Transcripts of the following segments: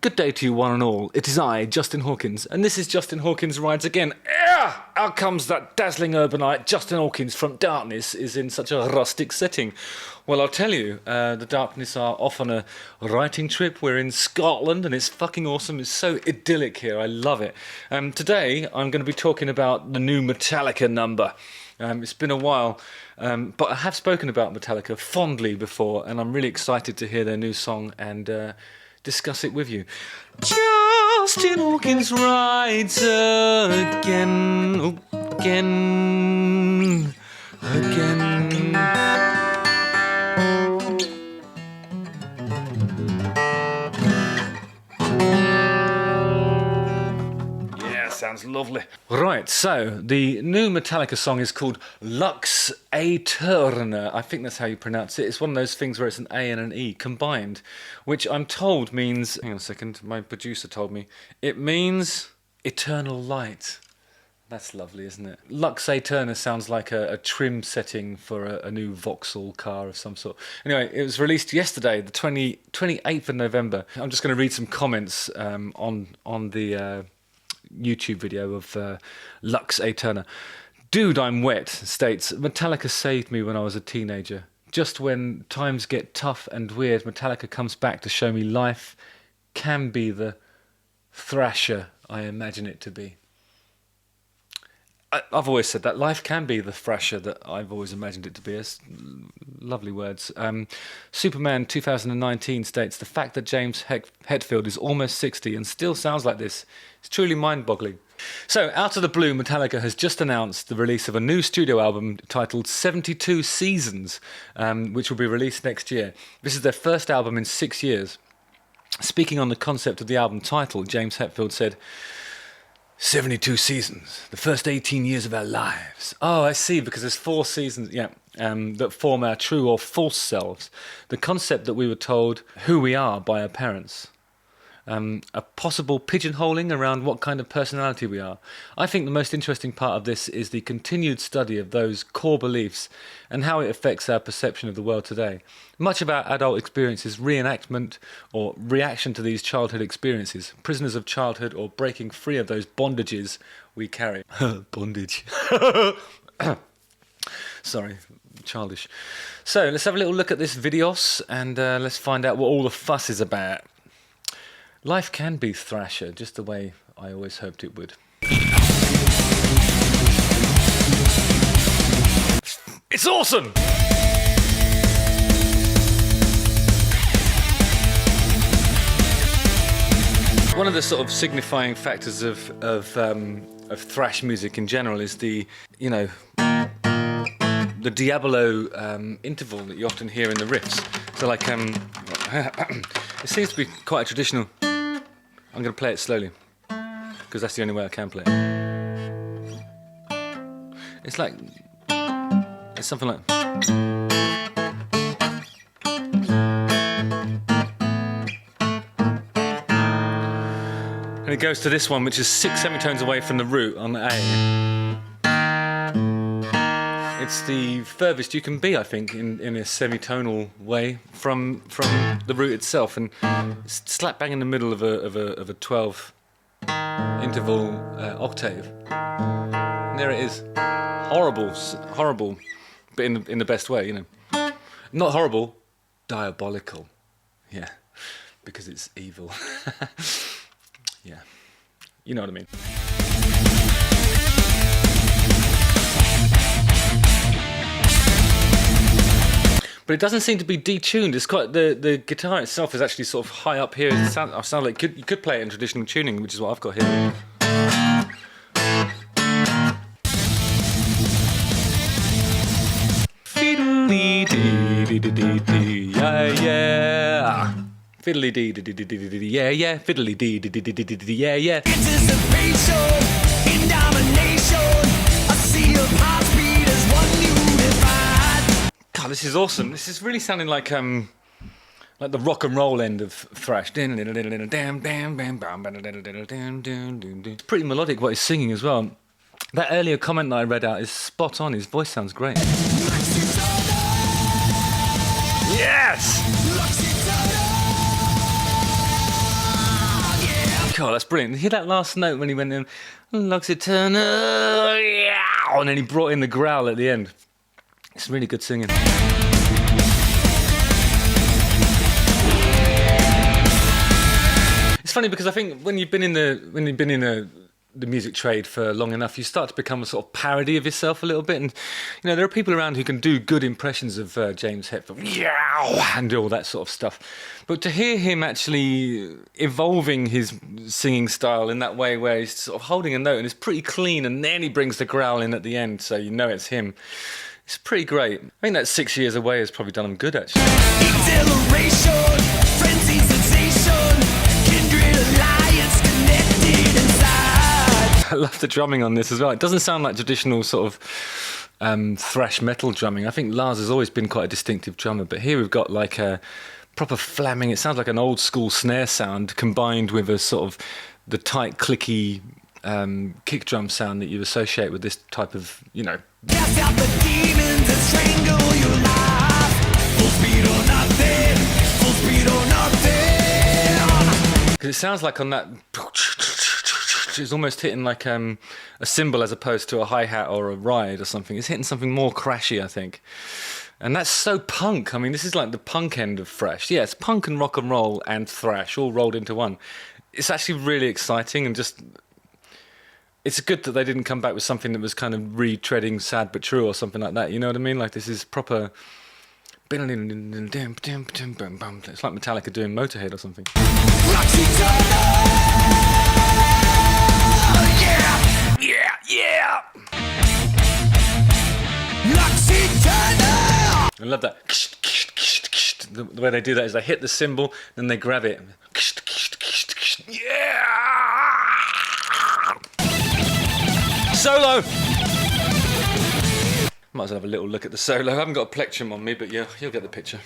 Good day to you one and all. It is I, Justin Hawkins, and this is Justin Hawkins Rides Again. Out comes that dazzling urbanite. Justin Hawkins from darkness is in such a rustic setting. Well, I'll tell you, the darkness are off on a writing trip. We're in Scotland and it's fucking awesome. It's so idyllic here. I love it. Today I'm going to be talking about the new Metallica number. It's been a while, but I have spoken about Metallica fondly before, and I'm really excited to hear their new song and discuss it with you. Justin Hawkins rides again, again. Yeah, sounds lovely. Right, so the new Metallica song is called Lux Aeterna. I think that's how you pronounce it. It's one of those things where it's an A and an E combined, which I'm told means... Hang on a second, my producer told me. It means eternal light. That's lovely, isn't it? Lux Aeterna sounds like a trim setting for a new Vauxhall car of some sort. Anyway, it was released yesterday, the 28th of November. I'm just going to read some comments on the YouTube video of Lux Aeterna. Dude, I'm wet, states, Metallica saved me when I was a teenager. Just when times get tough and weird, Metallica comes back to show me life can be the thrasher I imagine it to be. I've always said that. Life can be the thrasher that I've always imagined it to be. It's lovely words. Superman 2019 states, the fact that James Hetfield is almost 60 and still sounds like this is truly mind-boggling. So, out of the blue, Metallica has just announced the release of a new studio album titled 72 Seasons, which will be released next year. This is their first album in 6 years. Speaking on the concept of the album title, James Hetfield said, 72 seasons, the first 18 years of our lives. Oh, I see, because there's 4 seasons, that form our true or false selves. The concept that we were told who we are by our parents. A possible pigeonholing around what kind of personality we are. I think the most interesting part of this is the continued study of those core beliefs and how it affects our perception of the world today. Much of our adult experience is reenactment or reaction to these childhood experiences, prisoners of childhood or breaking free of those bondages we carry. Bondage. Sorry, childish. So let's have a little look at this videos and let's find out what all the fuss is about. Life can be thrasher, just the way I always hoped it would. It's awesome! One of the sort of signifying factors of thrash music in general is the Diabolo interval that you often hear in the riffs. So like, it seems to be quite a traditional... I'm going to play it slowly, because that's the only way I can play it. It's like... It's something like... And it goes to this one, which is 6 semitones away from the root on A. It's the furthest you can be, I think, in a semitonal way from the root itself, and it's slap bang in the middle of a 12 interval octave. And there it is, horrible, but in the best way, Not horrible, diabolical, yeah, because it's evil. Yeah, you know what I mean. But it doesn't seem to be detuned. It's quite the guitar itself is actually sort of high up here. I sound like you could play it in traditional tuning, which is what I've got here. Fiddly dee dee dee dee dee yeah. Fiddly dee dee dee dee dee yeah. Fiddly dee dee dee dee dee yeah. Anticipation in domination. A sea of heartbeat is one unified. God, this is awesome. This is really sounding like the rock and roll end of thrash. It's pretty melodic what he's singing as well. That earlier comment that I read out is spot on. His voice sounds great. Yes! God, that's brilliant. Hear that last note when he went in, Lux Aeterna, yeah, and then he brought in the growl at the end. It's really good singing. It's funny because I think when you've been in the music trade for long enough, you start to become a sort of parody of yourself a little bit. And you know, there are people around who can do good impressions of James Hetfield, and all that sort of stuff. But to hear him actually evolving his singing style in that way, where he's sort of holding a note and it's pretty clean, and then he brings the growl in at the end, so you know it's him. It's pretty great. I think that 6 years away has probably done him good, actually. Exhilaration, frenzy, sensation, kindred alliance connected inside. I love the drumming on this as well. It doesn't sound like traditional sort of thrash metal drumming. I think Lars has always been quite a distinctive drummer, but here we've got like a proper flamming. It sounds like an old school snare sound combined with a sort of the tight, clicky kick drum sound that you associate with this type of, you know. Cast out the demons and strangle your life. Full speed or nothing. Full speed or nothing. Because it sounds like on that, it's almost hitting like a cymbal as opposed to a hi-hat or a ride or something. It's hitting something more crashy, I think. And that's so punk. I mean, this is like the punk end of thrash. Yeah, it's punk and rock and roll and thrash all rolled into one. It's actually really exciting, and just... It's good that they didn't come back with something that was kind of retreading Sad But True or something like that. You know what I mean? Like, this is proper... It's like Metallica doing Motorhead or something. Lux Aeterna! Yeah! Yeah! Yeah! Lux Aeterna! I love that. The way they do that is they hit the cymbal, then they grab it. Yeah! Solo! Might as well have a little look at the solo. I haven't got a plectrum on me, but yeah, you'll get the picture.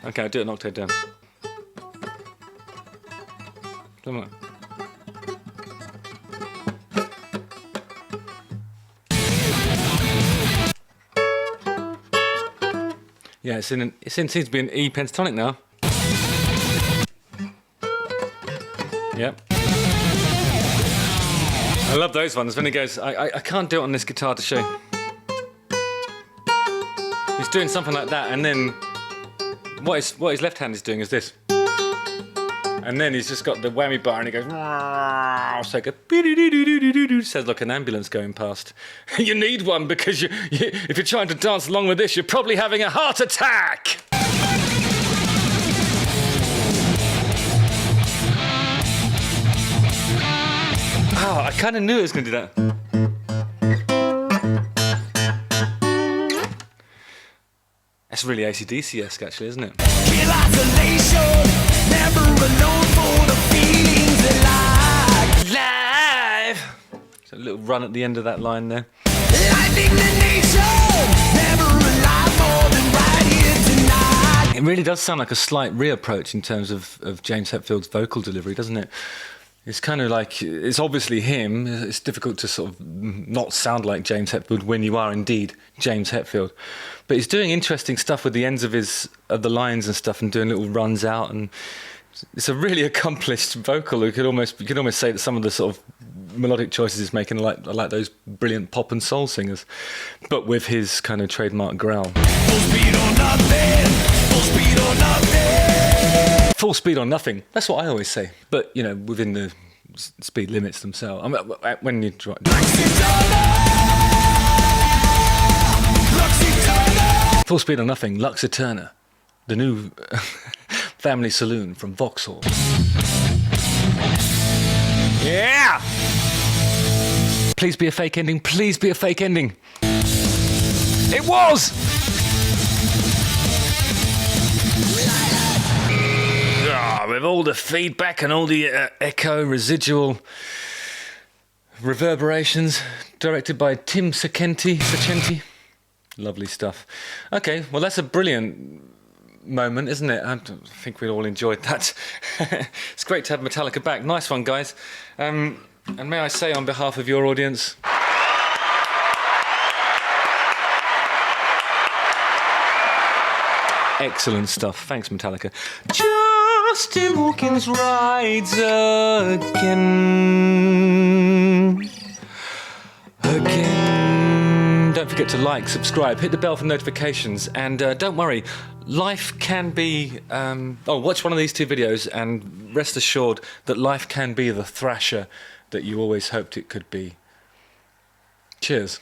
Okay, I'll do it an octave down. Come on. Yeah, it seems to be an E pentatonic now. Yep. I love those ones when he goes, I can't do it on this guitar to show. He's doing something like that, and then what his left hand is doing is this. And then he's just got the whammy bar, and he goes, so it goes, sounds like an ambulance going past. You need one because if you're trying to dance along with this, you're probably having a heart attack. Oh, I kind of knew it was going to do that. That's really AC/DC-esque, actually, isn't it? Kill isolation, never alone for the feelings alive. Live! So a little run at the end of that line there. Lightning the nation, never alive more than right here tonight. It really does sound like a slight reapproach in terms of James Hetfield's vocal delivery, doesn't it? It's kind of like, it's obviously him. It's difficult to sort of not sound like James Hetfield when you are indeed James Hetfield. But he's doing interesting stuff with the ends of the lines and stuff, and doing little runs out, and it's a really accomplished vocal. You could almost say that some of the sort of melodic choices he's making are like those brilliant pop and soul singers, but with his kind of trademark growl. Full speed or nothing, full speed or nothing. Full speed or nothing. That's what I always say. But, you know, within the speed limits themselves. I mean, when you drive. Full speed or nothing. Lux Aeterna, the new family saloon from Vauxhall. Yeah! Please be a fake ending. Please be a fake ending. It was! With all the feedback and all the echo, residual reverberations, directed by Tim Secenti. Lovely stuff. Okay, well, that's a brilliant moment, isn't it? I think we all enjoyed that. It's great to have Metallica back. Nice one, guys. And may I say on behalf of your audience... Excellent stuff. Thanks, Metallica. Justin Hawkins rides again. Don't forget to like, subscribe, hit the bell for notifications, and don't worry, life can be... watch one of these 2 videos and rest assured that life can be the thrasher that you always hoped it could be. Cheers.